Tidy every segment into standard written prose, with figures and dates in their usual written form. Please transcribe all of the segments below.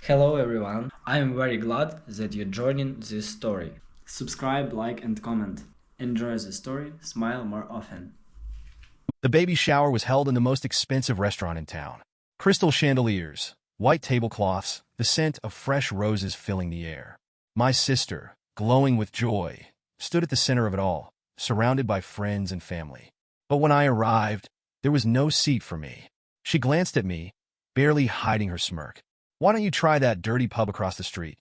Hello everyone, I am very glad that you're joining this story. Subscribe, like and comment. Enjoy the story, smile more often. The baby shower was held in the most expensive restaurant in town. Crystal chandeliers, white tablecloths, the scent of fresh roses filling the air. My sister, glowing with joy, stood at the center of it all, surrounded by friends and family. But when I arrived, there was no seat for me. She glanced at me, barely hiding her smirk. "Why don't you try that dirty pub across the street?"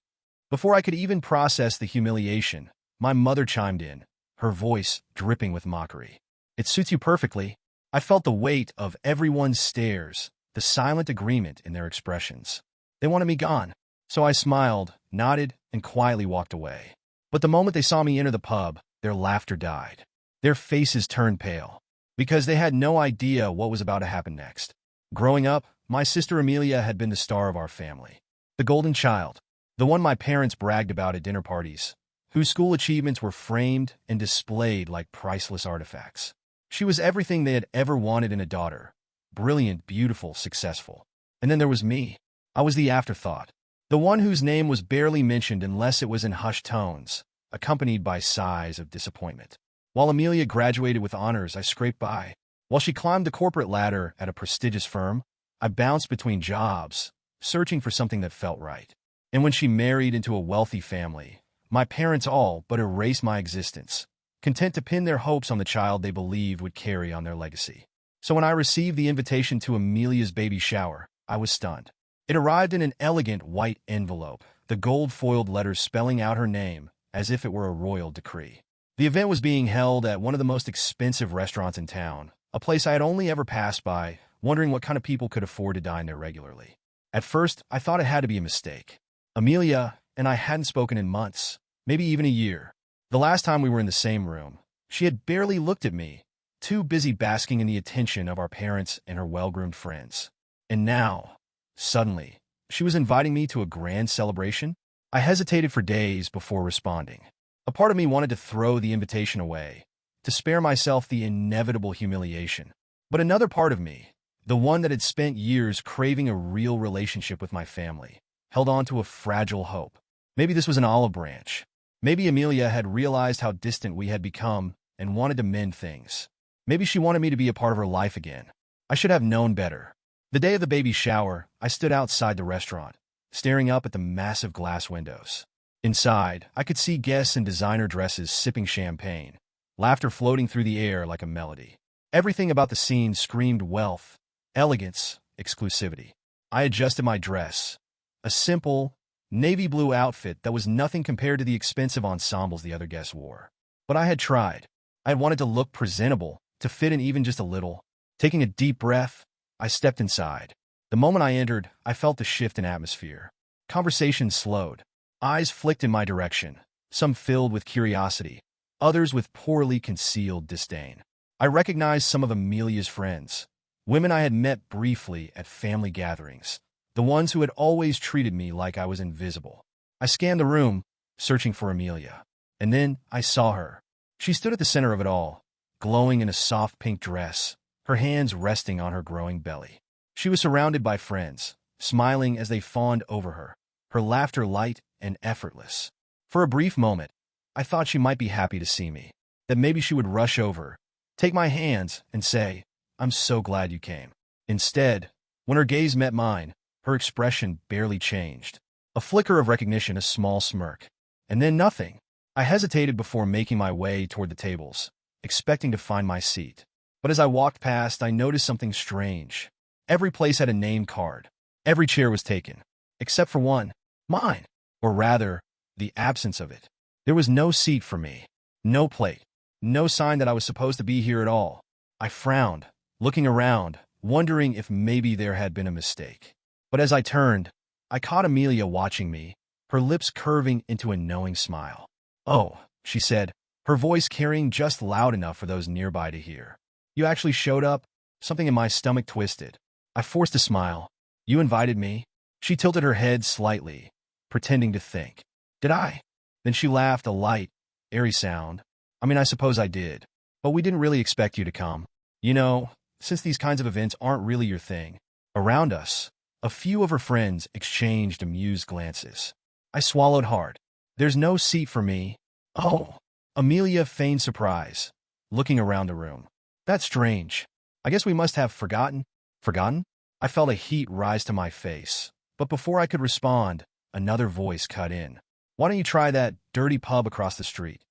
Before I could even process the humiliation, my mother chimed in, her voice dripping with mockery. "It suits you perfectly." I felt the weight of everyone's stares, the silent agreement in their expressions. They wanted me gone, so I smiled, nodded, and quietly walked away. But the moment they saw me enter the pub, their laughter died. Their faces turned pale, because they had no idea what was about to happen next. Growing up, my sister Amelia had been the star of our family. The golden child, the one my parents bragged about at dinner parties, whose school achievements were framed and displayed like priceless artifacts. She was everything they had ever wanted in a daughter. Brilliant, beautiful, successful. And then there was me. I was the afterthought. The one whose name was barely mentioned unless it was in hushed tones, accompanied by sighs of disappointment. While Amelia graduated with honors, I scraped by. While she climbed the corporate ladder at a prestigious firm, I bounced between jobs, searching for something that felt right. And when she married into a wealthy family, my parents all but erased my existence, content to pin their hopes on the child they believed would carry on their legacy. So when I received the invitation to Amelia's baby shower, I was stunned. It arrived in an elegant white envelope, the gold-foiled letters spelling out her name as if it were a royal decree. The event was being held at one of the most expensive restaurants in town, a place I had only ever passed by, wondering what kind of people could afford to dine there regularly. At first, I thought it had to be a mistake. Amelia and I hadn't spoken in months, maybe even a year. The last time we were in the same room, she had barely looked at me, too busy basking in the attention of our parents and her well-groomed friends. And now, suddenly, she was inviting me to a grand celebration? I hesitated for days before responding. A part of me wanted to throw the invitation away, to spare myself the inevitable humiliation. But another part of me, the one that had spent years craving a real relationship with my family, held on to a fragile hope. Maybe this was an olive branch. Maybe Amelia had realized how distant we had become and wanted to mend things. Maybe she wanted me to be a part of her life again. I should have known better. The day of the baby shower, I stood outside the restaurant, staring up at the massive glass windows. Inside, I could see guests in designer dresses sipping champagne, laughter floating through the air like a melody. Everything about the scene screamed wealth, elegance, exclusivity. I adjusted my dress, a simple, navy blue outfit that was nothing compared to the expensive ensembles the other guests wore. But I had tried. I had wanted to look presentable, to fit in even just a little. Taking a deep breath, I stepped inside. The moment I entered, I felt the shift in atmosphere. Conversation slowed. Eyes flicked in my direction, some filled with curiosity, others with poorly concealed disdain. I recognized some of Amelia's friends, women I had met briefly at family gatherings, the ones who had always treated me like I was invisible. I scanned the room, searching for Amelia. And then I saw her. She stood at the center of it all, glowing in a soft pink dress, her hands resting on her growing belly. She was surrounded by friends, smiling as they fawned over her, her laughter light and effortless. For a brief moment, I thought she might be happy to see me, that maybe she would rush over, take my hands, and say, "I'm so glad you came." Instead, when her gaze met mine, her expression barely changed. A flicker of recognition, a small smirk, and then nothing. I hesitated before making my way toward the tables, expecting to find my seat. But as I walked past, I noticed something strange. Every place had a name card. Every chair was taken, except for one, mine, or rather, the absence of it. There was no seat for me, no plate, no sign that I was supposed to be here at all. I frowned, looking around, wondering if maybe there had been a mistake. But as I turned, I caught Amelia watching me, her lips curving into a knowing smile. "Oh," she said, her voice carrying just loud enough for those nearby to hear. "You actually showed up?" Something in my stomach twisted. I forced a smile. "You invited me?" She tilted her head slightly, pretending to think. "Did I?" Then she laughed, a light, airy sound. I suppose I did. But we didn't really expect you to come. You know, since these kinds of events aren't really your thing. Around us, A few of her friends exchanged amused glances. I swallowed hard. There's no seat for me. Oh, Amelia feigned surprise, looking around the room. That's strange. I guess we must have forgotten. Forgotten? I felt a heat rise to my face. But before I could respond, another voice cut in. Why don't you try that dirty pub across the street?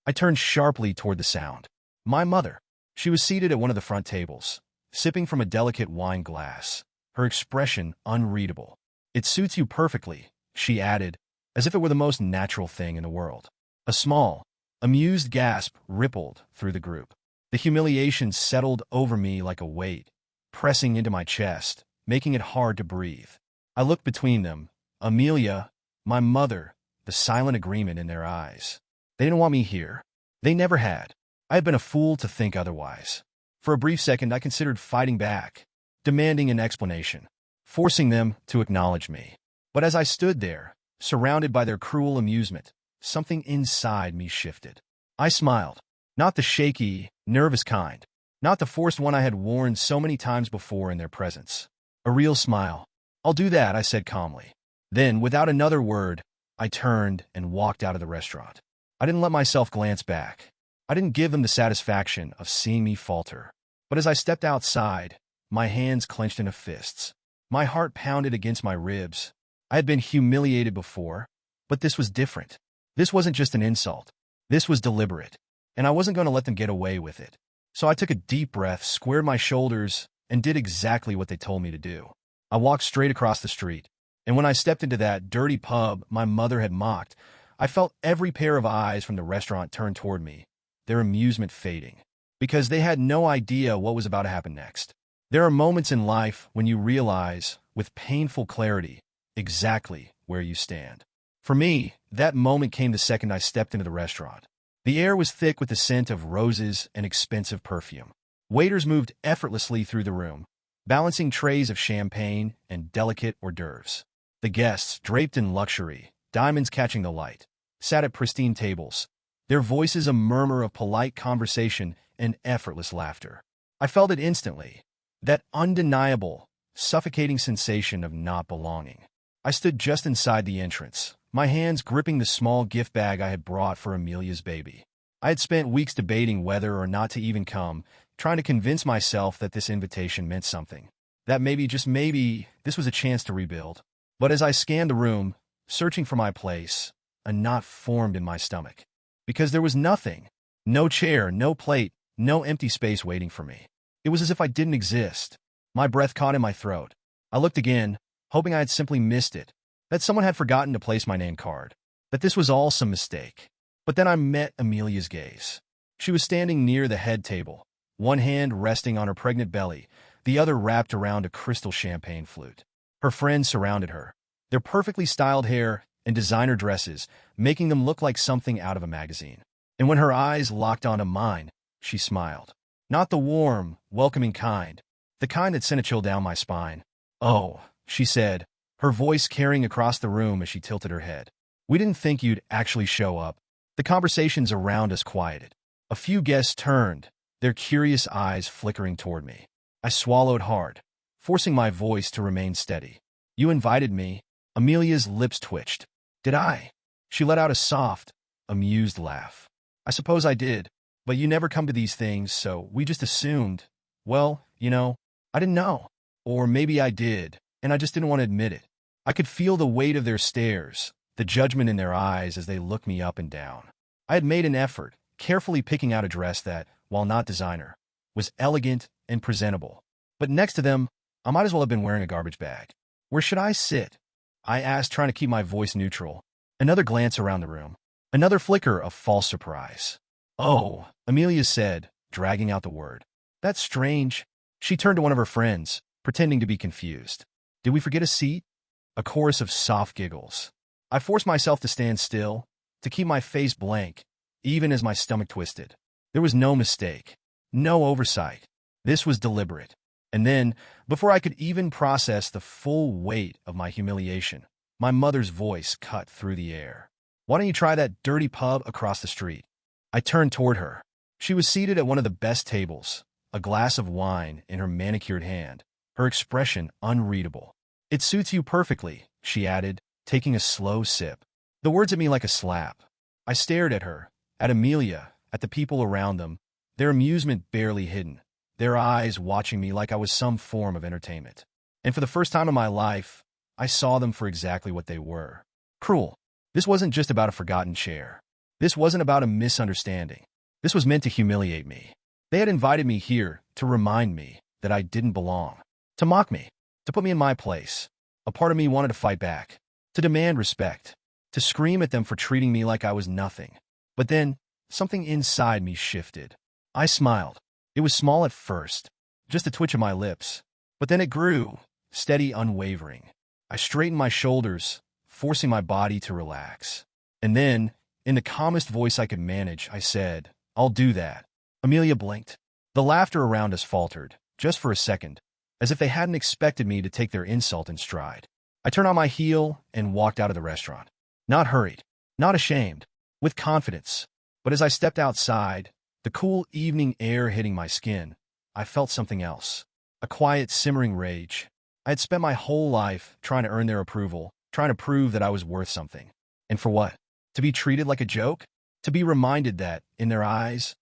I turned sharply toward the sound. My mother. She was seated at one of the front tables, sipping from a delicate wine glass, her expression unreadable. It suits you perfectly, she added, as if it were the most natural thing in the world. A small, amused gasp rippled through the group. The humiliation settled over me like a weight, pressing into my chest, making it hard to breathe. I looked between them, Amelia, my mother, the silent agreement in their eyes. They didn't want me here. They never had. I had been a fool to think otherwise. For a brief second, I considered fighting back, demanding an explanation, forcing them to acknowledge me. But as I stood there, surrounded by their cruel amusement, something inside me shifted. I smiled, not the shaky, nervous kind, not the forced one I had worn so many times before in their presence. A real smile. I'll do that, I said calmly. Then, without another word, I turned and walked out of the restaurant. I didn't let myself glance back. I didn't give them the satisfaction of seeing me falter. But as I stepped outside, my hands clenched into fists. My heart pounded against my ribs. I had been humiliated before, but this was different. This wasn't just an insult. This was deliberate, and I wasn't going to let them get away with it. So I took a deep breath, squared my shoulders, and did exactly what they told me to do. I walked straight across the street, and when I stepped into that dirty pub my mother had mocked, I felt every pair of eyes from the restaurant turn toward me, their amusement fading, because they had no idea what was about to happen next. There are moments in life when you realize, with painful clarity, exactly where you stand. For me, that moment came the second I stepped into the restaurant. The air was thick with the scent of roses and expensive perfume. Waiters moved effortlessly through the room, balancing trays of champagne and delicate hors d'oeuvres. The guests, draped in luxury, diamonds catching the light, sat at pristine tables, their voices a murmur of polite conversation and effortless laughter. I felt it instantly, that undeniable, suffocating sensation of not belonging. I stood just inside the entrance, my hands gripping the small gift bag I had brought for Amelia's baby. I had spent weeks debating whether or not to even come, trying to convince myself that this invitation meant something, that maybe, just maybe, this was a chance to rebuild. But as I scanned the room, searching for my place, a knot formed in my stomach. Because there was nothing. No chair, no plate, no empty space waiting for me. It was as if I didn't exist. My breath caught in my throat. I looked again, hoping I had simply missed it, that someone had forgotten to place my name card, that this was all some mistake. But then I met Amelia's gaze. She was standing near the head table, one hand resting on her pregnant belly, the other wrapped around a crystal champagne flute. Her friends surrounded her, their perfectly styled hair and designer dresses making them look like something out of a magazine. And when her eyes locked onto mine, she smiled. Not the warm, welcoming kind, the kind that sent a chill down my spine. "Oh," she said, her voice carrying across the room as she tilted her head. "We didn't think you'd actually show up." The conversations around us quieted. A few guests turned, their curious eyes flickering toward me. I swallowed hard, forcing my voice to remain steady. "You invited me." Amelia's lips twitched. "Did I?" She let out a soft, amused laugh. "I suppose I did, but you never come to these things, so we just assumed. Well, I didn't know. Or maybe I did, and I just didn't want to admit it." I could feel the weight of their stares, the judgment in their eyes as they looked me up and down. I had made an effort, carefully picking out a dress that, while not designer, was elegant and presentable. But next to them, I might as well have been wearing a garbage bag. "Where should I sit?" I asked, trying to keep my voice neutral. Another glance around the room. Another flicker of false surprise. "Oh," Amelia said, dragging out the word. "That's strange." She turned to one of her friends, pretending to be confused. "Did we forget a seat?" A chorus of soft giggles. I forced myself to stand still, to keep my face blank, even as my stomach twisted. There was no mistake, no oversight. This was deliberate. And then, before I could even process the full weight of my humiliation, my mother's voice cut through the air. "Why don't you try that dirty pub across the street?" I turned toward her. She was seated at one of the best tables, a glass of wine in her manicured hand, her expression unreadable. It suits you perfectly, she added, taking a slow sip. The words hit me like a slap. I stared at her, at Amelia, at the people around them, their amusement barely hidden, their eyes watching me like I was some form of entertainment. And for the first time in my life, I saw them for exactly what they were. Cruel. This wasn't just about a forgotten chair. This wasn't about a misunderstanding. This was meant to humiliate me. They had invited me here to remind me that I didn't belong, to mock me, to put me in my place. A part of me wanted to fight back, to demand respect, to scream at them for treating me like I was nothing. But then, something inside me shifted. I smiled. It was small at first, just a twitch of my lips. But then it grew, steady, unwavering. I straightened my shoulders, forcing my body to relax. And then, in the calmest voice I could manage, I said, "I'll do that." Amelia blinked. The laughter around us faltered, just for a second, as if they hadn't expected me to take their insult in stride. I turned on my heel and walked out of the restaurant. Not hurried, not ashamed, with confidence. But as I stepped outside, the cool evening air hitting my skin, I felt something else. A quiet, simmering rage. I had spent my whole life trying to earn their approval, trying to prove that I was worth something. And for what? To be treated like a joke? To be reminded that, in their eyes,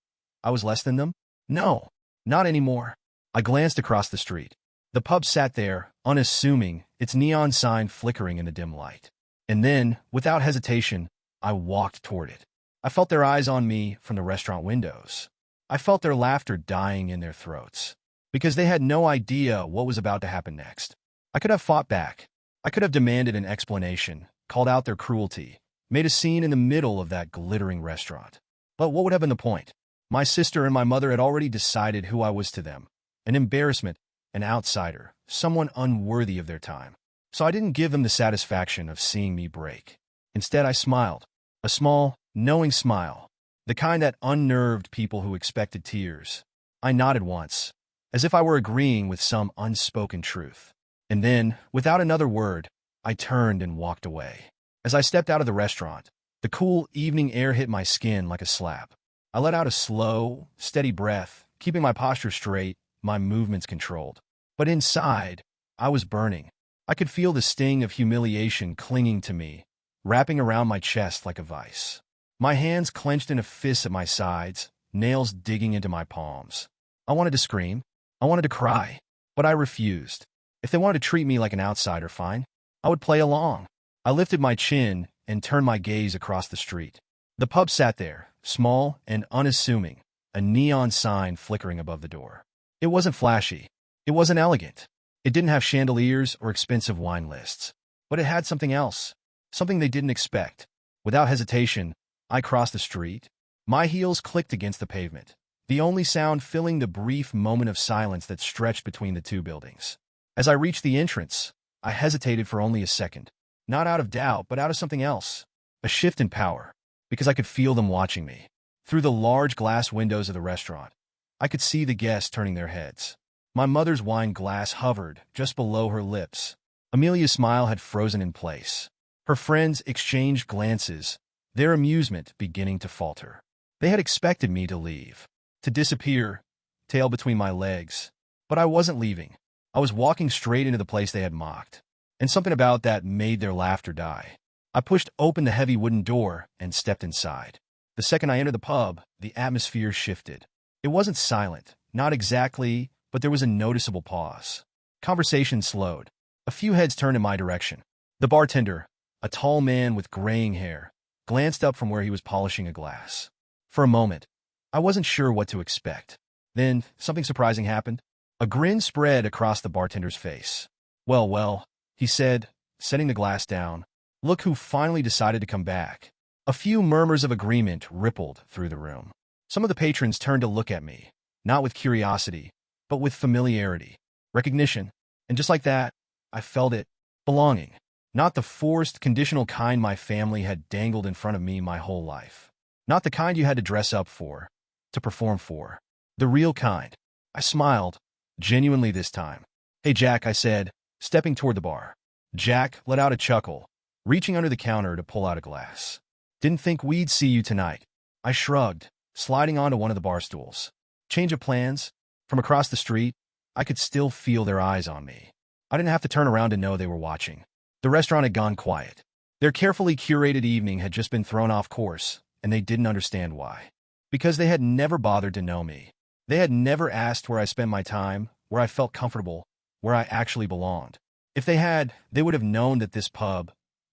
I was less than them? No, not anymore. I glanced across the street. The pub sat there, unassuming, its neon sign flickering in the dim light. And then, without hesitation, I walked toward it. I felt their eyes on me from the restaurant windows. I felt their laughter dying in their throats, because they had no idea what was about to happen next. I could have fought back. I could have demanded an explanation, called out their cruelty, made a scene in the middle of that glittering restaurant. But what would have been the point? My sister and my mother had already decided who I was to them. An embarrassment, an outsider, someone unworthy of their time. So I didn't give them the satisfaction of seeing me break. Instead, I smiled. A small, knowing smile. The kind that unnerved people who expected tears. I nodded once, as if I were agreeing with some unspoken truth. And then, without another word, I turned and walked away. As I stepped out of the restaurant, the cool evening air hit my skin like a slap. I let out a slow, steady breath, keeping my posture straight, my movements controlled. But inside, I was burning. I could feel the sting of humiliation clinging to me, wrapping around my chest like a vice. My hands clenched in a fist at my sides, nails digging into my palms. I wanted to scream. I wanted to cry. But I refused. If they wanted to treat me like an outsider, fine. I would play along. I lifted my chin and turned my gaze across the street. The pub sat there, small and unassuming, a neon sign flickering above the door. It wasn't flashy. It wasn't elegant. It didn't have chandeliers or expensive wine lists. But it had something else, something they didn't expect. Without hesitation, I crossed the street. My heels clicked against the pavement, the only sound filling the brief moment of silence that stretched between the two buildings. As I reached the entrance, I hesitated for only a second, not out of doubt, but out of something else, a shift in power, because I could feel them watching me. Through the large glass windows of the restaurant, I could see the guests turning their heads. My mother's wine glass hovered just below her lips. Amelia's smile had frozen in place. Her friends exchanged glances, their amusement beginning to falter. They had expected me to leave, to disappear, tail between my legs. But I wasn't leaving. I was walking straight into the place they had mocked. And something about that made their laughter die. I pushed open the heavy wooden door and stepped inside. The second I entered the pub, the atmosphere shifted. It wasn't silent, not exactly, but there was a noticeable pause. Conversation slowed. A few heads turned in my direction. The bartender, a tall man with graying hair, glanced up from where he was polishing a glass. For a moment, I wasn't sure what to expect. Then, something surprising happened. A grin spread across the bartender's face. "Well, well," he said, setting the glass down. "Look who finally decided to come back." A few murmurs of agreement rippled through the room. Some of the patrons turned to look at me, not with curiosity, but with familiarity, recognition. And just like that, I felt it, belonging. Not the forced, conditional kind my family had dangled in front of me my whole life. Not the kind you had to dress up for, to perform for. The real kind. I smiled, genuinely this time. "Hey, Jack," I said, stepping toward the bar. Jack let out a chuckle, reaching under the counter to pull out a glass. "Didn't think we'd see you tonight." I shrugged, sliding onto one of the bar stools. Change of plans? From across the street, I could still feel their eyes on me. I didn't have to turn around to know they were watching. The restaurant had gone quiet. Their carefully curated evening had just been thrown off course, and they didn't understand why. Because they had never bothered to know me. They had never asked where I spent my time, where I felt comfortable, where I actually belonged. If they had, they would have known that this pub,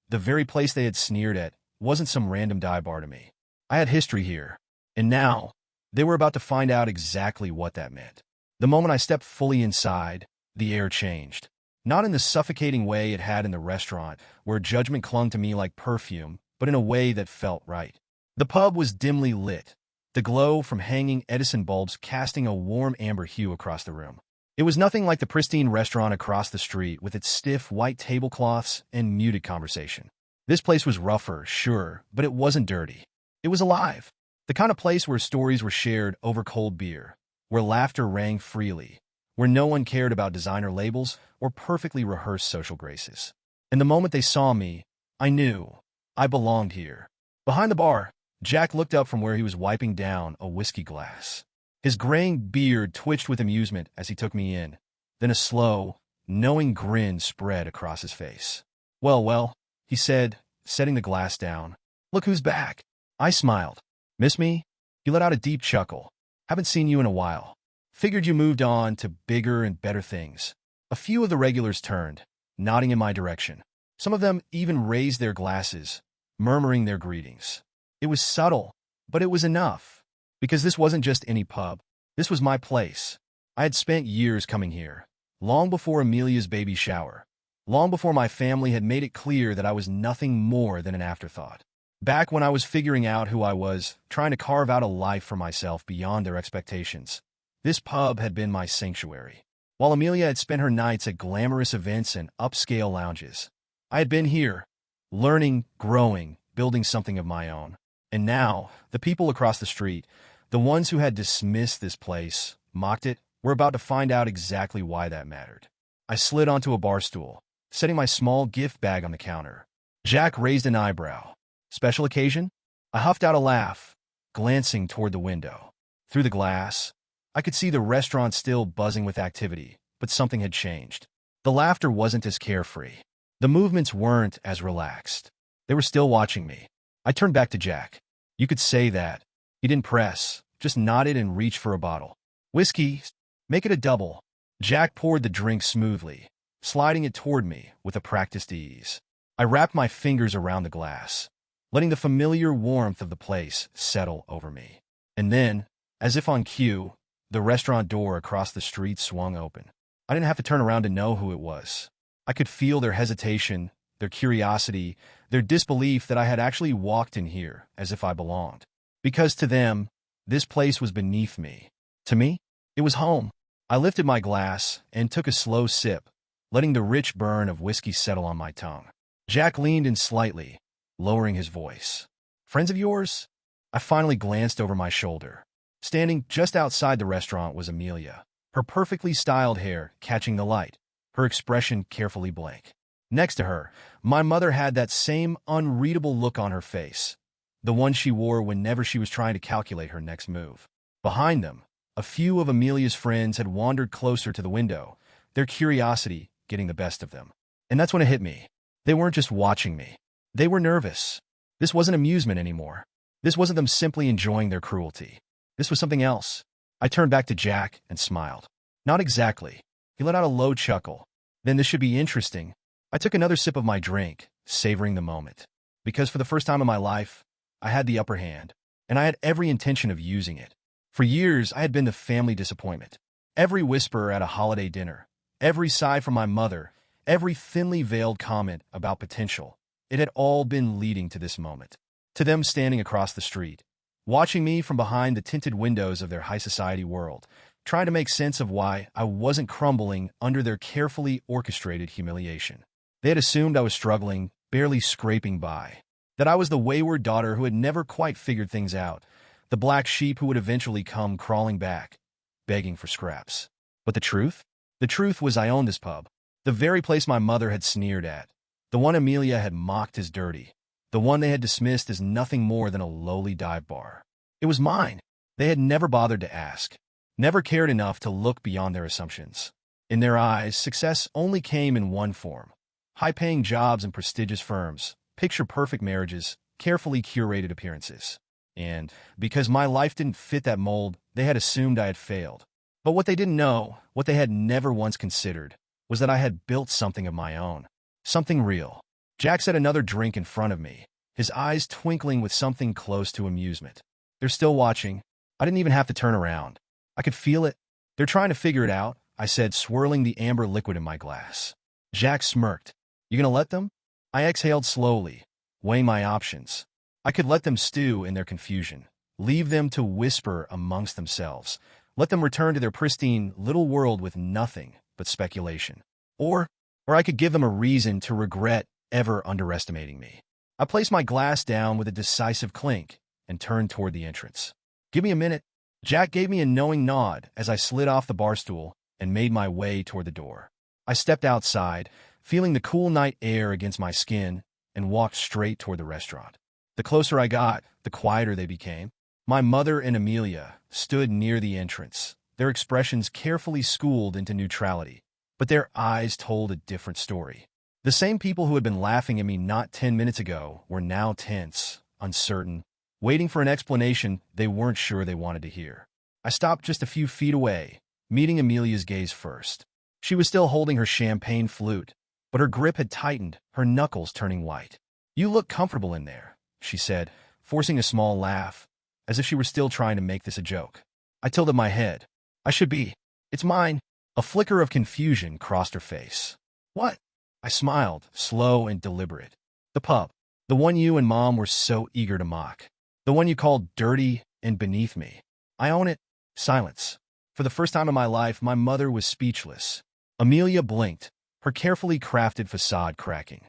the very place they had sneered at, wasn't some random dive bar to me. I had history here, and now they were about to find out exactly what that meant. The moment I stepped fully inside, the air changed. Not in the suffocating way it had in the restaurant, where judgment clung to me like perfume, but in a way that felt right. The pub was dimly lit, the glow from hanging Edison bulbs casting a warm amber hue across the room. It was nothing like the pristine restaurant across the street with its stiff white tablecloths and muted conversation. This place was rougher, sure, but it wasn't dirty. It was alive. The kind of place where stories were shared over cold beer, where laughter rang freely, where no one cared about designer labels or perfectly rehearsed social graces. And the moment they saw me, I knew I belonged here. Behind the bar, Jack looked up from where he was wiping down a whiskey glass. His graying beard twitched with amusement as he took me in. Then a slow, knowing grin spread across his face. Well, he said, setting the glass down. Look who's back. I smiled. Miss me? He let out a deep chuckle. Haven't seen you in a while. Figured you moved on to bigger and better things. A few of the regulars turned, nodding in my direction. Some of them even raised their glasses, murmuring their greetings. It was subtle, but it was enough. Because this wasn't just any pub. This was my place. I had spent years coming here, long before Amelia's baby shower, long before my family had made it clear that I was nothing more than an afterthought. Back when I was figuring out who I was, trying to carve out a life for myself beyond their expectations. This pub had been my sanctuary. While Amelia had spent her nights at glamorous events and upscale lounges, I had been here, learning, growing, building something of my own. And now, the people across the street, the ones who had dismissed this place, mocked it, were about to find out exactly why that mattered. I slid onto a bar stool, setting my small gift bag on the counter. Jack raised an eyebrow. Special occasion? I huffed out a laugh, glancing toward the window. Through the glass, I could see the restaurant still buzzing with activity, but something had changed. The laughter wasn't as carefree. The movements weren't as relaxed. They were still watching me. I turned back to Jack. You could say that. He didn't press, just nodded and reached for a bottle. Whiskey, make it a double. Jack poured the drink smoothly, sliding it toward me with a practiced ease. I wrapped my fingers around the glass, letting the familiar warmth of the place settle over me. And then, as if on cue, the restaurant door across the street swung open. I didn't have to turn around to know who it was. I could feel their hesitation, their curiosity, their disbelief that I had actually walked in here as if I belonged. Because to them, this place was beneath me. To me, it was home. I lifted my glass and took a slow sip, letting the rich burn of whiskey settle on my tongue. Jack leaned in slightly, lowering his voice. Friends of yours? I finally glanced over my shoulder. Standing just outside the restaurant was Amelia, her perfectly styled hair catching the light, her expression carefully blank. Next to her, my mother had that same unreadable look on her face, the one she wore whenever she was trying to calculate her next move. Behind them, a few of Amelia's friends had wandered closer to the window, their curiosity getting the best of them. And that's when it hit me. They weren't just watching me. They were nervous. This wasn't amusement anymore. This wasn't them simply enjoying their cruelty. This was something else. I turned back to Jack and smiled. Not exactly. He let out a low chuckle. Then this should be interesting. I took another sip of my drink, savoring the moment. Because for the first time in my life, I had the upper hand, and I had every intention of using it. For years, I had been the family disappointment. Every whisper at a holiday dinner, every sigh from my mother, every thinly veiled comment about potential, it had all been leading to this moment. To them standing across the street, watching me from behind the tinted windows of their high society world, trying to make sense of why I wasn't crumbling under their carefully orchestrated humiliation. They had assumed I was struggling, barely scraping by, that I was the wayward daughter who had never quite figured things out, the black sheep who would eventually come crawling back, begging for scraps. But the truth? The truth was I owned this pub, the very place my mother had sneered at, the one Amelia had mocked as dirty, the one they had dismissed as nothing more than a lowly dive bar. It was mine. They had never bothered to ask, never cared enough to look beyond their assumptions. In their eyes, success only came in one form: high-paying jobs in prestigious firms, picture-perfect marriages, carefully curated appearances. And because my life didn't fit that mold, they had assumed I had failed. But what they didn't know, what they had never once considered, was that I had built something of my own. Something real. Jack set another drink in front of me, his eyes twinkling with something close to amusement. They're still watching. I didn't even have to turn around. I could feel it. They're trying to figure it out, I said, swirling the amber liquid in my glass. Jack smirked. You gonna let them? I exhaled slowly, weighing my options. I could let them stew in their confusion, leave them to whisper amongst themselves, let them return to their pristine little world with nothing but speculation. Or I could give them a reason to regret ever underestimating me. I placed my glass down with a decisive clink and turned toward the entrance. Give me a minute. Jack gave me a knowing nod as I slid off the bar stool and made my way toward the door. I stepped outside, feeling the cool night air against my skin, and walked straight toward the restaurant. The closer I got, the quieter they became. My mother and Amelia stood near the entrance, their expressions carefully schooled into neutrality, but their eyes told a different story. The same people who had been laughing at me not 10 minutes ago were now tense, uncertain, waiting for an explanation they weren't sure they wanted to hear. I stopped just a few feet away, meeting Amelia's gaze first. She was still holding her champagne flute, but her grip had tightened, her knuckles turning white. You look comfortable in there, she said, forcing a small laugh, as if she were still trying to make this a joke. I tilted my head. I should be. It's mine. A flicker of confusion crossed her face. What? I smiled, slow and deliberate. The pub. The one you and Mom were so eager to mock. The one you called dirty and beneath me. I own it. Silence. For the first time in my life, my mother was speechless. Amelia blinked, her carefully crafted facade cracking.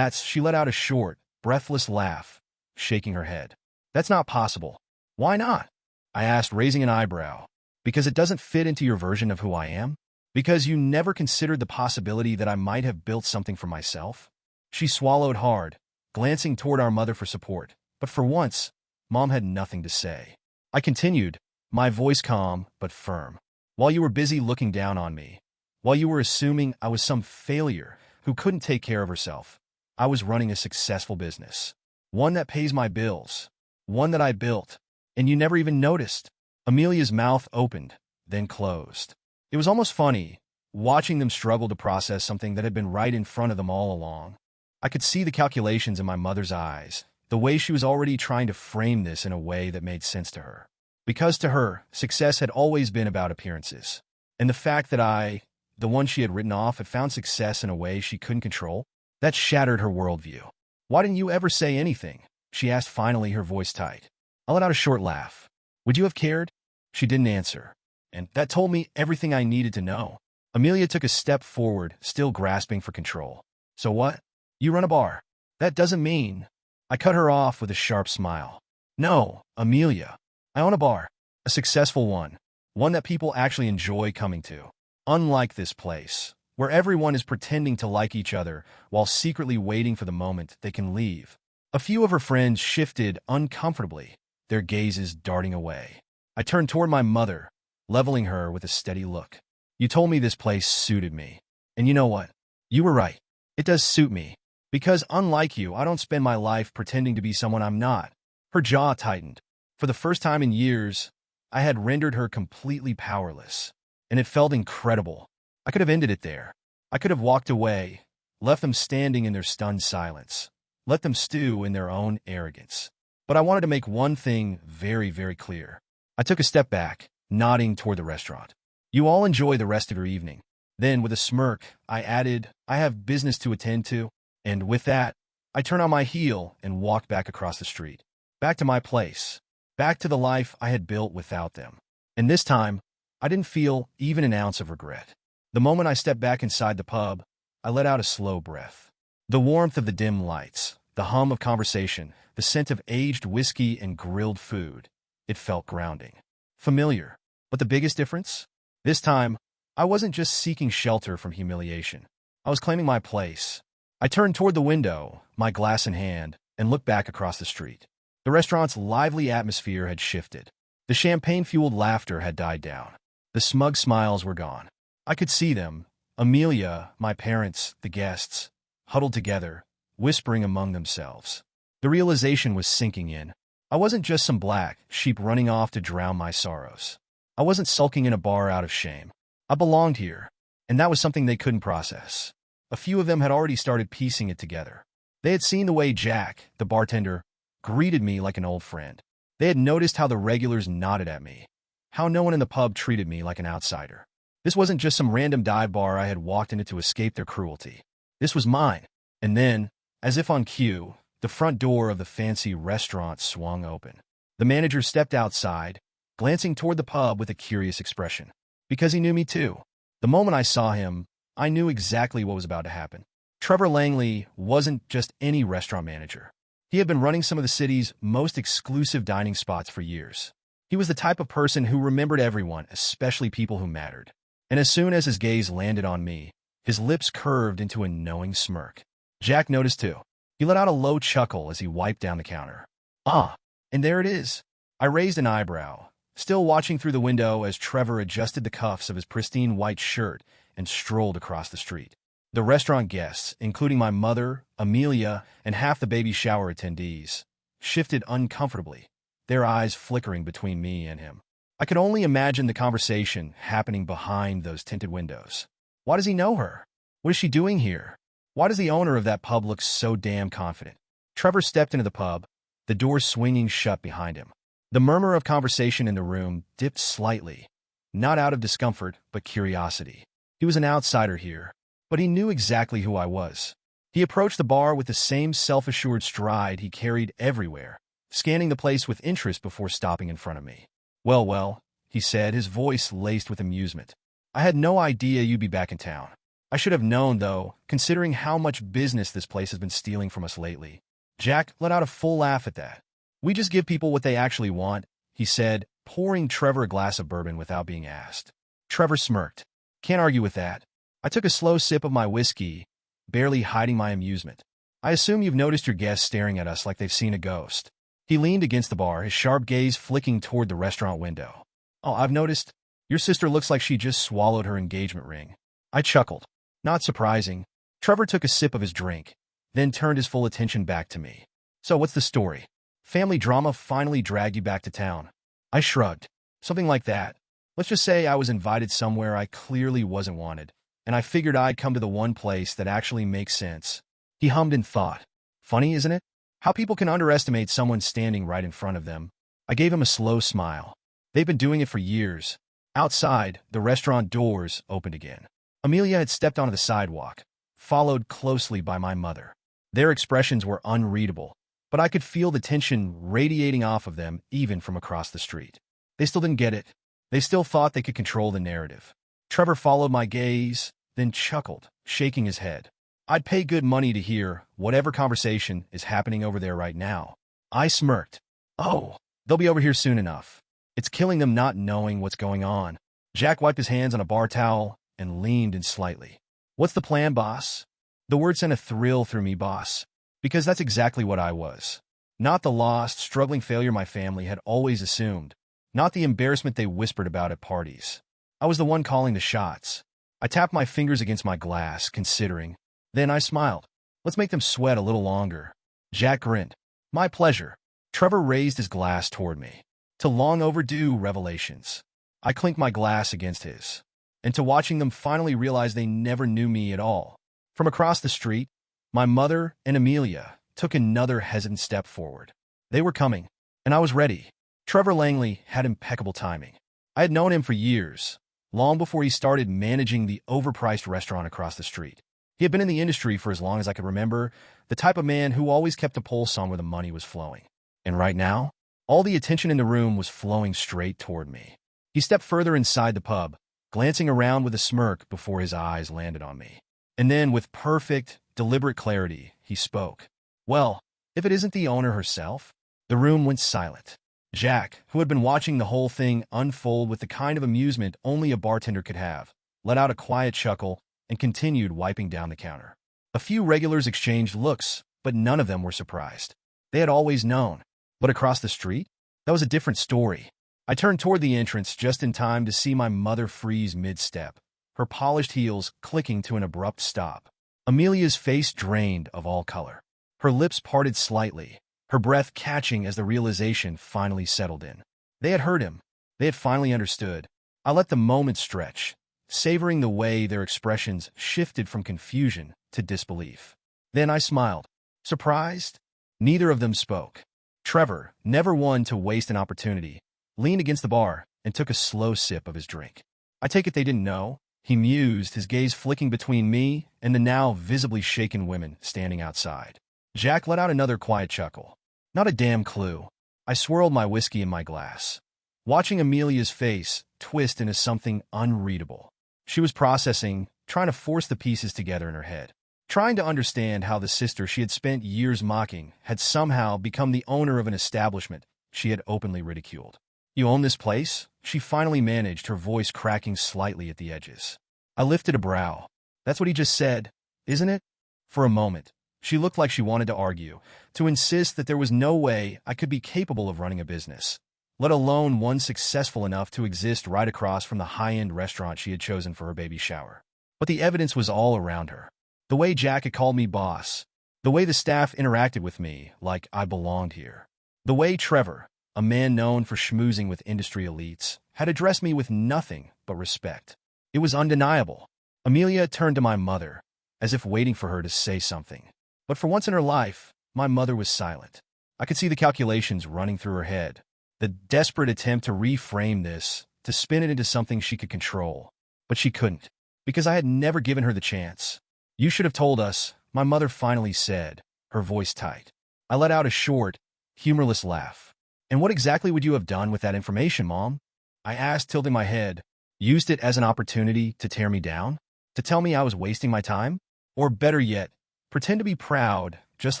She let out a short, breathless laugh, shaking her head. That's not possible. Why not? I asked, raising an eyebrow. Because it doesn't fit into your version of who I am? Because you never considered the possibility that I might have built something for myself? She swallowed hard, glancing toward our mother for support. But for once, Mom had nothing to say. I continued, my voice calm but firm. While you were busy looking down on me, while you were assuming I was some failure who couldn't take care of herself, I was running a successful business. One that pays my bills. One that I built. And you never even noticed. Amelia's mouth opened, then closed. It was almost funny, watching them struggle to process something that had been right in front of them all along. I could see the calculations in my mother's eyes, the way she was already trying to frame this in a way that made sense to her. Because to her, success had always been about appearances. And the fact that I, the one she had written off, had found success in a way she couldn't control, that shattered her worldview. Why didn't you ever say anything? She asked finally, her voice tight. I let out a short laugh. Would you have cared? She didn't answer. And that told me everything I needed to know. Amelia took a step forward, still grasping for control. So what? You run a bar. That doesn't mean... I cut her off with a sharp smile. No, Amelia. I own a bar. A successful one. One that people actually enjoy coming to. Unlike this place, where everyone is pretending to like each other while secretly waiting for the moment they can leave. A few of her friends shifted uncomfortably, their gazes darting away. I turned toward my mother, leveling her with a steady look. You told me this place suited me. And you know what? You were right. It does suit me. Because unlike you, I don't spend my life pretending to be someone I'm not. Her jaw tightened. For the first time in years, I had rendered her completely powerless. And it felt incredible. I could have ended it there. I could have walked away, left them standing in their stunned silence, let them stew in their own arrogance. But I wanted to make one thing very, very clear. I took a step back, nodding toward the restaurant. You all enjoy the rest of your evening. Then, with a smirk, I added, I have business to attend to. And with that, I turned on my heel and walked back across the street. Back to my place. Back to the life I had built without them. And this time, I didn't feel even an ounce of regret. The moment I stepped back inside the pub, I let out a slow breath. The warmth of the dim lights, the hum of conversation, the scent of aged whiskey and grilled food. It felt grounding. Familiar. But the biggest difference? This time, I wasn't just seeking shelter from humiliation. I was claiming my place. I turned toward the window, my glass in hand, and looked back across the street. The restaurant's lively atmosphere had shifted. The champagne-fueled laughter had died down. The smug smiles were gone. I could see them, Amelia, my parents, the guests, huddled together, whispering among themselves. The realization was sinking in. I wasn't just some black sheep running off to drown my sorrows. I wasn't sulking in a bar out of shame. I belonged here, and that was something they couldn't process. A few of them had already started piecing it together. They had seen the way Jack, the bartender, greeted me like an old friend. They had noticed how the regulars nodded at me, how no one in the pub treated me like an outsider. This wasn't just some random dive bar I had walked into to escape their cruelty. This was mine. And then, as if on cue, the front door of the fancy restaurant swung open. The manager stepped outside, glancing toward the pub with a curious expression. Because he knew me too. The moment I saw him, I knew exactly what was about to happen. Trevor Langley wasn't just any restaurant manager. He had been running some of the city's most exclusive dining spots for years. He was the type of person who remembered everyone, especially people who mattered. And as soon as his gaze landed on me, his lips curved into a knowing smirk. Jack noticed too. He let out a low chuckle as he wiped down the counter. Ah, and there it is. I raised an eyebrow, still watching through the window as Trevor adjusted the cuffs of his pristine white shirt and strolled across the street. The restaurant guests, including my mother, Amelia, and half the baby shower attendees, shifted uncomfortably, their eyes flickering between me and him. I could only imagine the conversation happening behind those tinted windows. Why does he know her? What is she doing here? Why does the owner of that pub look so damn confident? Trevor stepped into the pub, the door swinging shut behind him. The murmur of conversation in the room dipped slightly, not out of discomfort, but curiosity. He was an outsider here, but he knew exactly who I was. He approached the bar with the same self-assured stride he carried everywhere, scanning the place with interest before stopping in front of me. Well, he said, his voice laced with amusement. I had no idea you'd be back in town. I should have known, though, considering how much business this place has been stealing from us lately. Jack let out a full laugh at that. We just give people what they actually want, he said, pouring Trevor a glass of bourbon without being asked. Trevor smirked. Can't argue with that. I took a slow sip of my whiskey, barely hiding my amusement. I assume you've noticed your guests staring at us like they've seen a ghost. He leaned against the bar, his sharp gaze flicking toward the restaurant window. Oh, I've noticed. Your sister looks like she just swallowed her engagement ring. I chuckled. Not surprising. Trevor took a sip of his drink, then turned his full attention back to me. So what's the story? Family drama finally dragged you back to town. I shrugged. Something like that. Let's just say I was invited somewhere I clearly wasn't wanted, and I figured I'd come to the one place that actually makes sense. He hummed in thought. Funny, isn't it? How people can underestimate someone standing right in front of them. I gave him a slow smile. They've been doing it for years. Outside, the restaurant doors opened again. Amelia had stepped onto the sidewalk, followed closely by my mother. Their expressions were unreadable, but I could feel the tension radiating off of them even from across the street. They still didn't get it. They still thought they could control the narrative. Trevor followed my gaze, then chuckled, shaking his head. I'd pay good money to hear whatever conversation is happening over there right now. I smirked. Oh, they'll be over here soon enough. It's killing them not knowing what's going on. Jack wiped his hands on a bar towel and leaned in slightly. What's the plan, boss? The word sent a thrill through me, boss, because that's exactly what I was. Not the lost, struggling failure my family had always assumed. Not the embarrassment they whispered about at parties. I was the one calling the shots. I tapped my fingers against my glass, considering. Then I smiled. Let's make them sweat a little longer. Jack grinned. My pleasure. Trevor raised his glass toward me. To long overdue revelations. I clinked my glass against his. And to watching them finally realize they never knew me at all. From across the street, my mother and Amelia took another hesitant step forward. They were coming, and I was ready. Trevor Langley had impeccable timing. I had known him for years, long before he started managing the overpriced restaurant across the street. He had been in the industry for as long as I could remember, the type of man who always kept a pulse on where the money was flowing. And right now, all the attention in the room was flowing straight toward me. He stepped further inside the pub, glancing around with a smirk before his eyes landed on me. And then, with perfect, deliberate clarity, he spoke. Well, if it isn't the owner herself? The room went silent. Jack, who had been watching the whole thing unfold with the kind of amusement only a bartender could have, let out a quiet chuckle and continued wiping down the counter. A few regulars exchanged looks, but none of them were surprised. They had always known. But across the street? That was a different story. I turned toward the entrance just in time to see my mother freeze mid-step, her polished heels clicking to an abrupt stop. Amelia's face drained of all color. Her lips parted slightly, her breath catching as the realization finally settled in. They had heard him. They had finally understood. I let the moment stretch, savoring the way their expressions shifted from confusion to disbelief. Then I smiled. Surprised? Neither of them spoke. Trevor, never one to waste an opportunity, leaned against the bar and took a slow sip of his drink. I take it they didn't know, he mused, his gaze flicking between me and the now visibly shaken women standing outside. Jack let out another quiet chuckle. Not a damn clue. I swirled my whiskey in my glass, watching Amelia's face twist into something unreadable. She was processing, trying to force the pieces together in her head, trying to understand how the sister she had spent years mocking had somehow become the owner of an establishment she had openly ridiculed. "You own this place?" She finally managed, her voice cracking slightly at the edges. I lifted a brow. "That's what he just said, isn't it?" For a moment, she looked like she wanted to argue, to insist that there was no way I could be capable of running a business, let alone one successful enough to exist right across from the high-end restaurant she had chosen for her baby shower. But the evidence was all around her. The way Jack had called me boss, the way the staff interacted with me like I belonged here, the way Trevor, a man known for schmoozing with industry elites, had addressed me with nothing but respect. It was undeniable. Amelia turned to my mother, as if waiting for her to say something. But for once in her life, my mother was silent. I could see the calculations running through her head, the desperate attempt to reframe this, to spin it into something she could control. But she couldn't, because I had never given her the chance. "You should have told us," my mother finally said, her voice tight. I let out a short, humorless laugh. "And what exactly would you have done with that information, Mom?" I asked, tilting my head. "Used it as an opportunity to tear me down? To tell me I was wasting my time? Or better yet, pretend to be proud just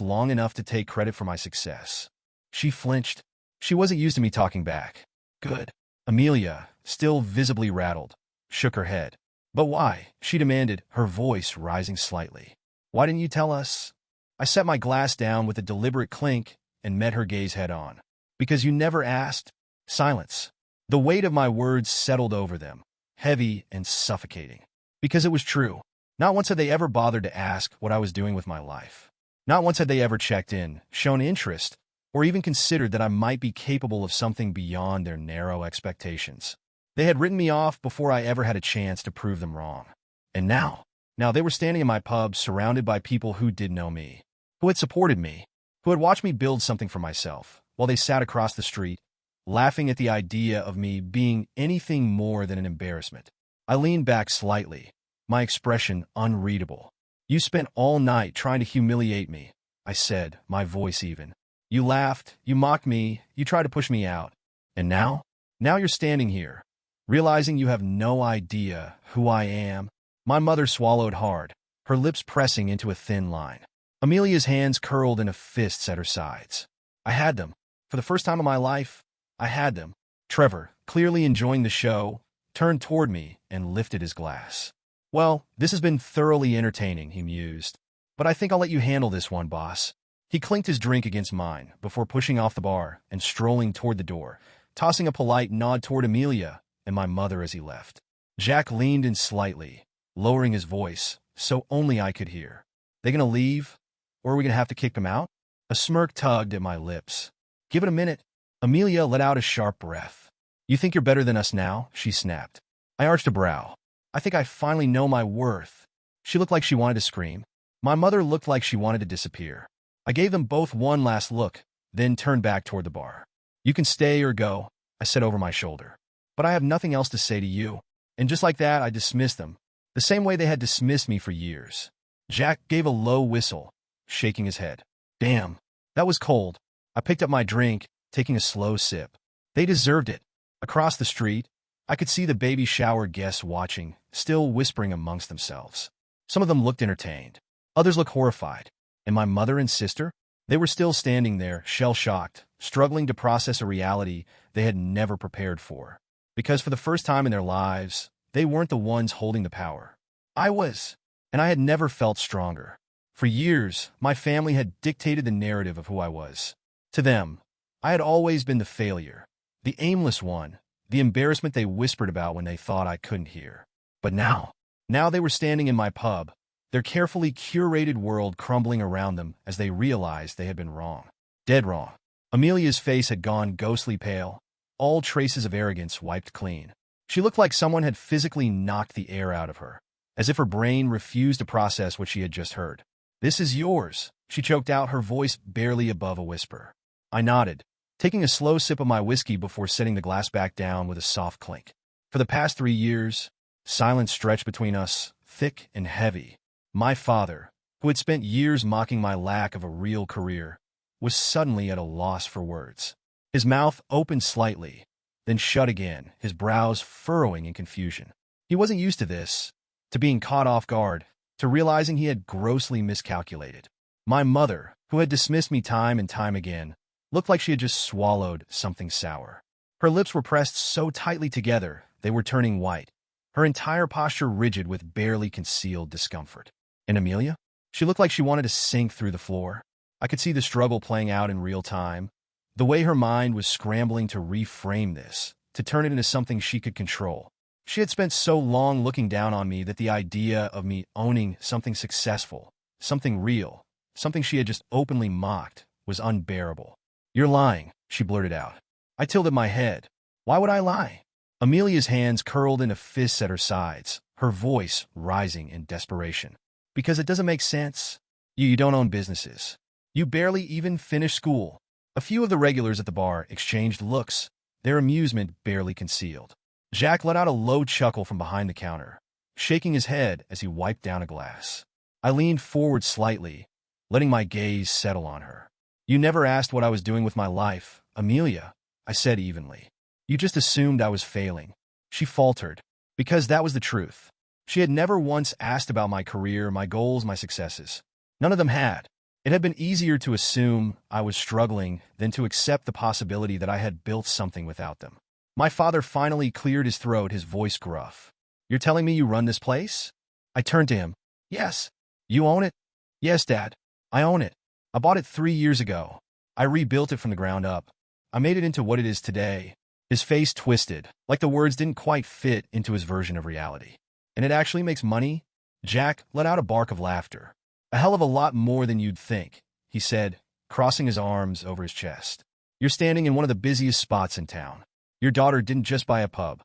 long enough to take credit for my success?" She flinched. She wasn't used to me talking back. "Good." Amelia, still visibly rattled, shook her head. "But why?" she demanded, her voice rising slightly. "Why didn't you tell us?" I set my glass down with a deliberate clink and met her gaze head-on. "Because you never asked." Silence. The weight of my words settled over them, heavy and suffocating. Because it was true. Not once had they ever bothered to ask what I was doing with my life. Not once had they ever checked in, shown interest, or even considered that I might be capable of something beyond their narrow expectations. They had written me off before I ever had a chance to prove them wrong. And now they were standing in my pub surrounded by people who did know me, who had supported me, who had watched me build something for myself, while they sat across the street, laughing at the idea of me being anything more than an embarrassment. I leaned back slightly, my expression unreadable. "You spent all night trying to humiliate me," I said, my voice even. "You laughed, you mocked me, you tried to push me out. And now you're standing here, realizing you have no idea who I am." My mother swallowed hard, her lips pressing into a thin line. Amelia's hands curled into fists at her sides. I had them. For the first time in my life, I had them. Trevor, clearly enjoying the show, turned toward me and lifted his glass. "Well, this has been thoroughly entertaining," he mused. "But I think I'll let you handle this one, boss." He clinked his drink against mine before pushing off the bar and strolling toward the door, tossing a polite nod toward Amelia and my mother as he left. Jack leaned in slightly, lowering his voice so only I could hear. "They gonna leave? Or are we gonna have to kick them out?" A smirk tugged at my lips. "Give it a minute." Amelia let out a sharp breath. "You think you're better than us now?" she snapped. I arched a brow. "I think I finally know my worth." She looked like she wanted to scream. My mother looked like she wanted to disappear. I gave them both one last look, then turned back toward the bar. "You can stay or go," I said over my shoulder. "But I have nothing else to say to you." And just like that, I dismissed them, the same way they had dismissed me for years. Jack gave a low whistle, shaking his head. Damn, that was cold. I picked up my drink, taking a slow sip. They deserved it. Across the street, I could see the baby shower guests watching, still whispering amongst themselves. Some of them looked entertained. Others looked horrified. And my mother and sister? They were still standing there, shell-shocked, struggling to process a reality they had never prepared for. Because for the first time in their lives, they weren't the ones holding the power. I was. And I had never felt stronger. For years, my family had dictated the narrative of who I was. To them, I had always been the failure, the aimless one, the embarrassment they whispered about when they thought I couldn't hear. But now, Now they were standing in my pub, their carefully curated world crumbling around them as they realized they had been wrong. Dead wrong. Amelia's face had gone ghostly pale, all traces of arrogance wiped clean. She looked like someone had physically knocked the air out of her, as if her brain refused to process what she had just heard. "This is yours," she choked out, her voice barely above a whisper. I nodded, taking a slow sip of my whiskey before setting the glass back down with a soft clink. For the past 3 years, silence stretched between us, thick and heavy. My father, who had spent years mocking my lack of a real career, was suddenly at a loss for words. His mouth opened slightly, then shut again, his brows furrowing in confusion. He wasn't used to this, to being caught off guard, to realizing he had grossly miscalculated. My mother, who had dismissed me time and time again, looked like she had just swallowed something sour. Her lips were pressed so tightly together they were turning white, her entire posture rigid with barely concealed discomfort. And Amelia? She looked like she wanted to sink through the floor. I could see the struggle playing out in real time, the way her mind was scrambling to reframe this, to turn it into something she could control. She had spent so long looking down on me that the idea of me owning something successful, something real, something she had just openly mocked, was unbearable. "You're lying," she blurted out. I tilted my head. Why would I lie? Amelia's hands curled into fists at her sides, her voice rising in desperation. "Because it doesn't make sense. You don't own businesses. You barely even finished school." A few of the regulars at the bar exchanged looks, their amusement barely concealed. Jack let out a low chuckle from behind the counter, shaking his head as he wiped down a glass. I leaned forward slightly, letting my gaze settle on her. "You never asked what I was doing with my life, Amelia," I said evenly. "You just assumed I was failing." She faltered, because that was the truth. She had never once asked about my career, my goals, my successes. None of them had. It had been easier to assume I was struggling than to accept the possibility that I had built something without them. My father finally cleared his throat, his voice gruff. "You're telling me you run this place?" I turned to him. "Yes." "You own it?" "Yes, Dad. I own it. I bought it 3 years ago. I rebuilt it from the ground up. I made it into what it is today." His face twisted, like the words didn't quite fit into his version of reality. "And it actually makes money?" Jack let out a bark of laughter. "A hell of a lot more than you'd think," he said, crossing his arms over his chest. "You're standing in one of the busiest spots in town. Your daughter didn't just buy a pub.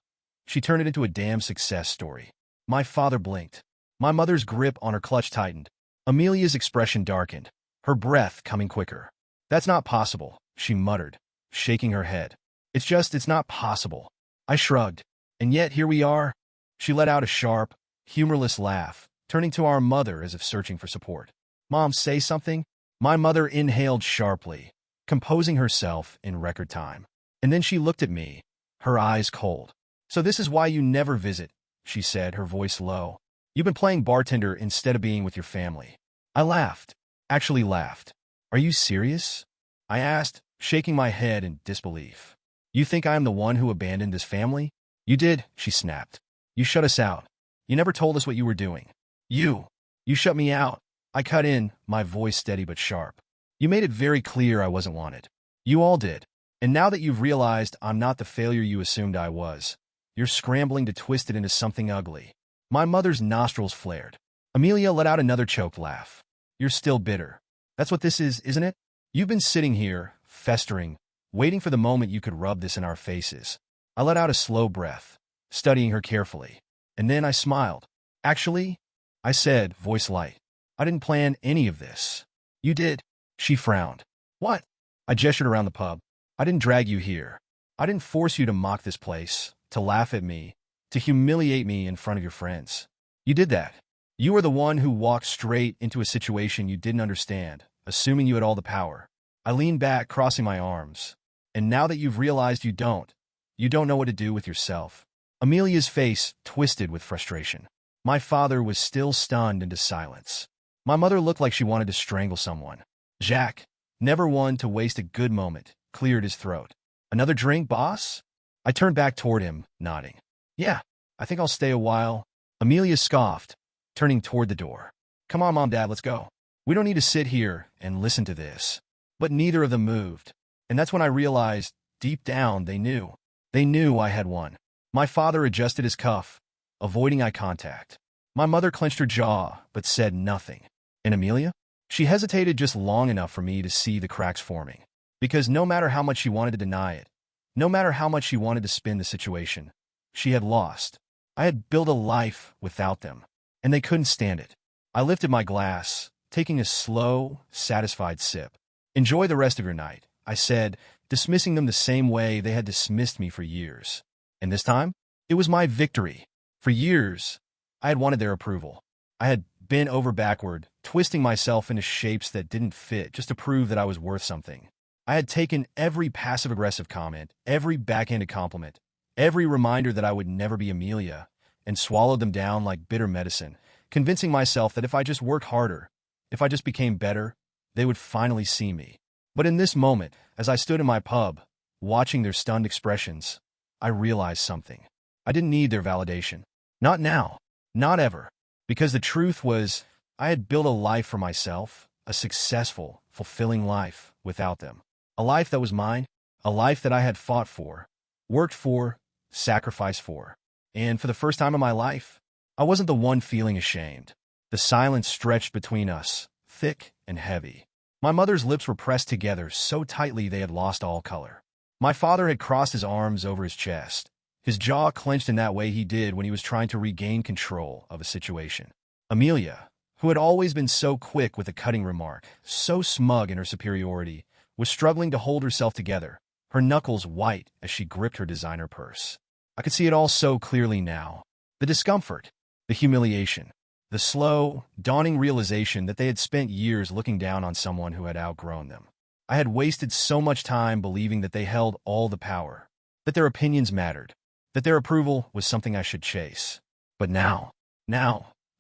She turned it into a damn success story." My father blinked. My mother's grip on her clutch tightened. Amelia's expression darkened, her breath coming quicker. "That's not possible," she muttered, shaking her head. It's not possible." I shrugged. "And yet here we are." She let out a sharp, humorless laugh, turning to our mother as if searching for support. "Mom, say something?" My mother inhaled sharply, composing herself in record time. And then she looked at me, her eyes cold. "So this is why you never visit," she said, her voice low. "You've been playing bartender instead of being with your family." I laughed. Actually laughed. "Are you serious?" I asked, shaking my head in disbelief. "You think I am the one who abandoned this family?" "You did," she snapped. "You shut us out. You never told us what you were doing. You shut me out." I cut in, my voice steady but sharp. "You made it very clear I wasn't wanted. You all did. And now that you've realized I'm not the failure you assumed I was, you're scrambling to twist it into something ugly." My mother's nostrils flared. Amelia let out another choked laugh. "You're still bitter. That's what this is, isn't it? You've been sitting here, festering, waiting for the moment you could rub this in our faces." I let out a slow breath, studying her carefully. And then I smiled. "Actually," I said, voice light, "I didn't plan any of this." "You did." She frowned. "What?" I gestured around the pub. "I didn't drag you here. I didn't force you to mock this place, to laugh at me, to humiliate me in front of your friends. You did that. You were the one who walked straight into a situation you didn't understand, assuming you had all the power." I leaned back, crossing my arms. "And now that you've realized you don't know what to do with yourself." Amelia's face twisted with frustration. My father was still stunned into silence. My mother looked like she wanted to strangle someone. Jack, never one to waste a good moment, cleared his throat. "Another drink, boss?" I turned back toward him, nodding. "Yeah, I think I'll stay a while." Amelia scoffed, turning toward the door. "Come on, Mom, Dad, let's go. We don't need to sit here and listen to this." But neither of them moved. And that's when I realized, deep down, they knew. They knew I had won. My father adjusted his cuff, avoiding eye contact. My mother clenched her jaw, but said nothing. And Amelia? She hesitated just long enough for me to see the cracks forming. Because no matter how much she wanted to deny it, no matter how much she wanted to spin the situation, she had lost. I had built a life without them, and they couldn't stand it. I lifted my glass, taking a slow, satisfied sip. Enjoy the rest of your night, I said, dismissing them the same way they had dismissed me for years. And this time, it was my victory. For years, I had wanted their approval. I had bent over backward, twisting myself into shapes that didn't fit just to prove that I was worth something. I had taken every passive-aggressive comment, every backhanded compliment, every reminder that I would never be Amelia, and swallowed them down like bitter medicine, convincing myself that if I just worked harder, if I just became better, they would finally see me. But in this moment, as I stood in my pub, watching their stunned expressions, I realized something. I didn't need their validation. Not now. Not ever. Because the truth was, I had built a life for myself, a successful, fulfilling life without them. A life that was mine, a life that I had fought for, worked for, sacrificed for. And for the first time in my life, I wasn't the one feeling ashamed. The silence stretched between us, thick and heavy. My mother's lips were pressed together so tightly they had lost all color. My father had crossed his arms over his chest, his jaw clenched in that way he did when he was trying to regain control of a situation. Amelia, who had always been so quick with a cutting remark, so smug in her superiority, was struggling to hold herself together, her knuckles white as she gripped her designer purse. I could see it all so clearly now. The discomfort, the humiliation, the slow, dawning realization that they had spent years looking down on someone who had outgrown them. I had wasted so much time believing that they held all the power, that their opinions mattered, that their approval was something I should chase. But now,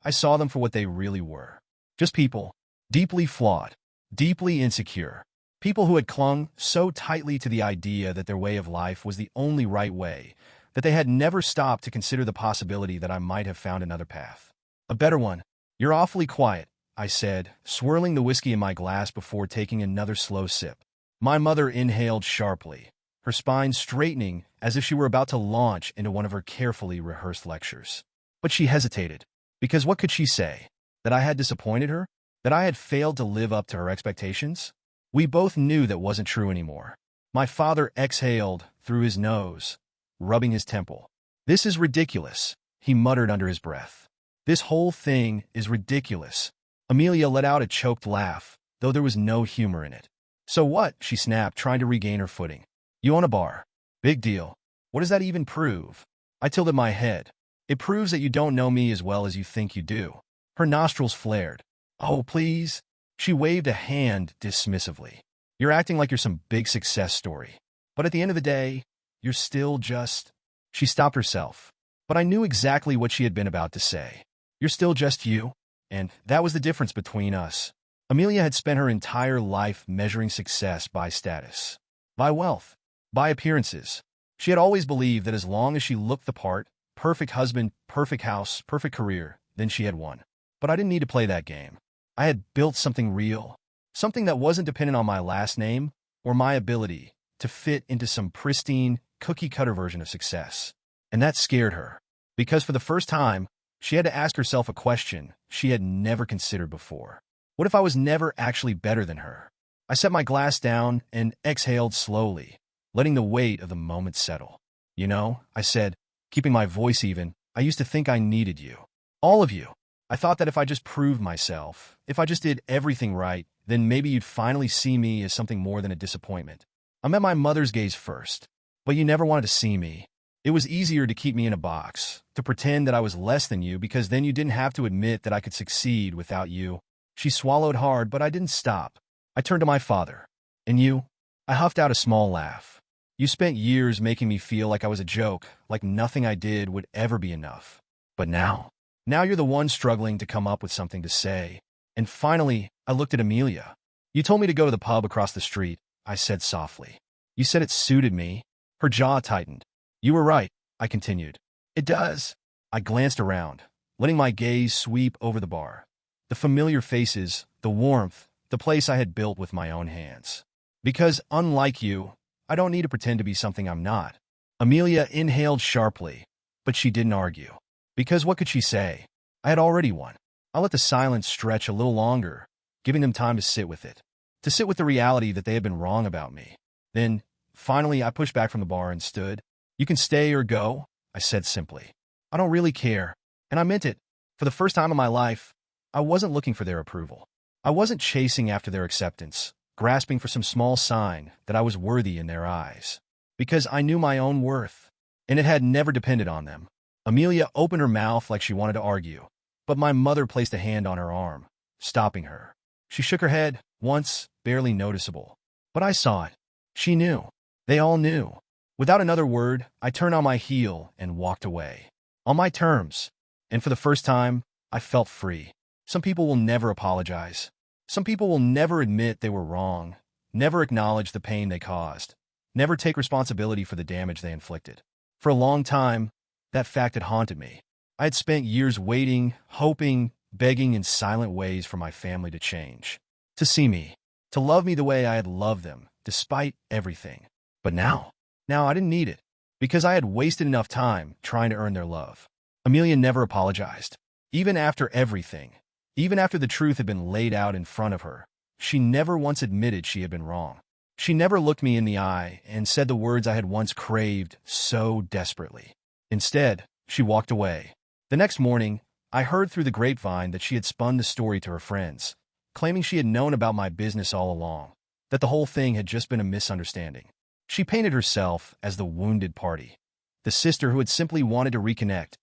I saw them for what they really were. Just people, deeply flawed, deeply insecure. People who had clung so tightly to the idea that their way of life was the only right way, that they had never stopped to consider the possibility that I might have found another path. A better one. You're awfully quiet, I said, swirling the whiskey in my glass before taking another slow sip. My mother inhaled sharply, her spine straightening as if she were about to launch into one of her carefully rehearsed lectures. But she hesitated, because what could she say? That I had disappointed her? That I had failed to live up to her expectations? We both knew that wasn't true anymore. My father exhaled through his nose, rubbing his temple. This is ridiculous, he muttered under his breath. This whole thing is ridiculous. Amelia let out a choked laugh, though there was no humor in it. So what? She snapped, trying to regain her footing. You own a bar. Big deal. What does that even prove? I tilted my head. It proves that you don't know me as well as you think you do. Her nostrils flared. Oh, please. She waved a hand dismissively. You're acting like you're some big success story. But at the end of the day, you're still just... She stopped herself. But I knew exactly what she had been about to say. You're still just you. And that was the difference between us. Amelia had spent her entire life measuring success by status, by wealth, by appearances. She had always believed that as long as she looked the part, perfect husband, perfect house, perfect career, then she had won. But I didn't need to play that game. I had built something real, something that wasn't dependent on my last name or my ability to fit into some pristine, cookie-cutter version of success. And that scared her, because for the first time, she had to ask herself a question she had never considered before. What if I was never actually better than her? I set my glass down and exhaled slowly, letting the weight of the moment settle. You know, I said, keeping my voice even, I used to think I needed you. All of you. I thought that if I just proved myself, if I just did everything right, then maybe you'd finally see me as something more than a disappointment. I met my mother's gaze first, but you never wanted to see me. It was easier to keep me in a box, to pretend that I was less than you because then you didn't have to admit that I could succeed without you. She swallowed hard, but I didn't stop. I turned to my father. And you? I huffed out a small laugh. You spent years making me feel like I was a joke, like nothing I did would ever be enough. But now you're the one struggling to come up with something to say. And finally, I looked at Amelia. You told me to go to the pub across the street, I said softly. You said it suited me. Her jaw tightened. You were right, I continued. It does. I glanced around, letting my gaze sweep over the bar. The familiar faces, the warmth, the place I had built with my own hands. Because, unlike you, I don't need to pretend to be something I'm not. Amelia inhaled sharply, but she didn't argue. Because what could she say? I had already won. I let the silence stretch a little longer, giving them time to sit with it, to sit with the reality that they had been wrong about me. Then, finally, I pushed back from the bar and stood. "You can stay or go," I said simply. "I don't really care." And I meant it. For the first time in my life, I wasn't looking for their approval. I wasn't chasing after their acceptance, grasping for some small sign that I was worthy in their eyes. Because I knew my own worth, and it had never depended on them. Amelia opened her mouth like she wanted to argue, but my mother placed a hand on her arm, stopping her. She shook her head, once, barely noticeable. But I saw it. She knew. They all knew. Without another word, I turned on my heel and walked away. On my terms. And for the first time, I felt free. Some people will never apologize. Some people will never admit they were wrong, never acknowledge the pain they caused, never take responsibility for the damage they inflicted. For a long time, that fact had haunted me. I had spent years waiting, hoping, begging in silent ways for my family to change, to see me, to love me the way I had loved them, despite everything. But now I didn't need it, because I had wasted enough time trying to earn their love. Amelia never apologized. Even after everything, even after the truth had been laid out in front of her, she never once admitted she had been wrong. She never looked me in the eye and said the words I had once craved so desperately. Instead, she walked away. The next morning, I heard through the grapevine that she had spun the story to her friends, claiming she had known about my business all along, that the whole thing had just been a misunderstanding. She painted herself as the wounded party, the sister who had simply wanted to reconnect,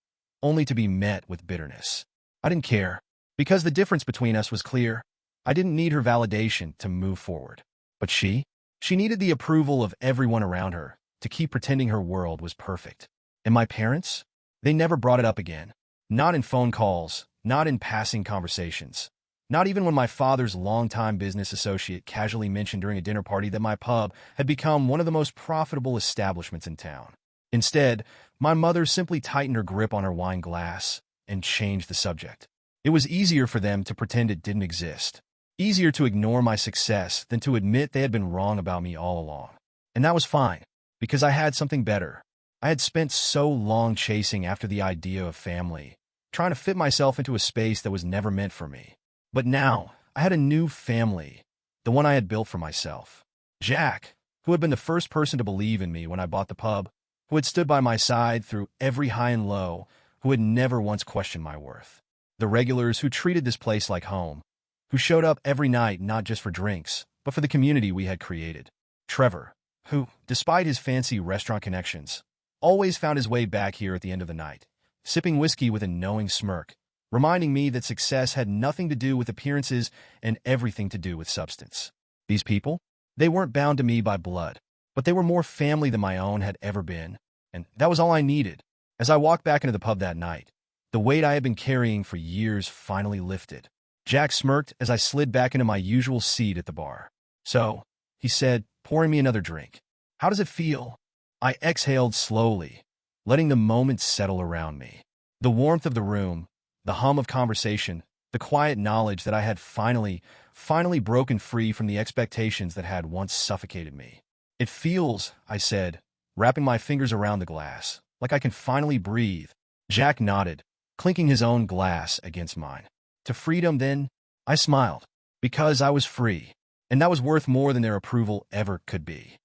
only to be met with bitterness. I didn't care, because the difference between us was clear. I didn't need her validation to move forward. But she needed the approval of everyone around her to keep pretending her world was perfect. And my parents? They never brought it up again. Not in phone calls, not in passing conversations. Not even when my father's longtime business associate casually mentioned during a dinner party that my pub had become one of the most profitable establishments in town. Instead, my mother simply tightened her grip on her wine glass and changed the subject. It was easier for them to pretend it didn't exist. Easier to ignore my success than to admit they had been wrong about me all along. And that was fine, because I had something better. I had spent so long chasing after the idea of family, trying to fit myself into a space that was never meant for me. But now, I had a new family, the one I had built for myself. Jack, who had been the first person to believe in me when I bought the pub, who had stood by my side through every high and low, who had never once questioned my worth. The regulars who treated this place like home, who showed up every night not just for drinks, but for the community we had created. Trevor, who, despite his fancy restaurant connections, always found his way back here at the end of the night, sipping whiskey with a knowing smirk, reminding me that success had nothing to do with appearances and everything to do with substance. These people, they weren't bound to me by blood, but they were more family than my own had ever been, and that was all I needed. As I walked back into the pub that night, the weight I had been carrying for years finally lifted. Jack smirked as I slid back into my usual seat at the bar. "So," he said, pouring me another drink. "How does it feel?" I exhaled slowly, letting the moment settle around me. The warmth of the room, the hum of conversation, the quiet knowledge that I had finally broken free from the expectations that had once suffocated me. "It feels," I said, wrapping my fingers around the glass, "like I can finally breathe." Jack nodded, clinking his own glass against mine. To freedom, then, I smiled, because I was free, and that was worth more than their approval ever could be.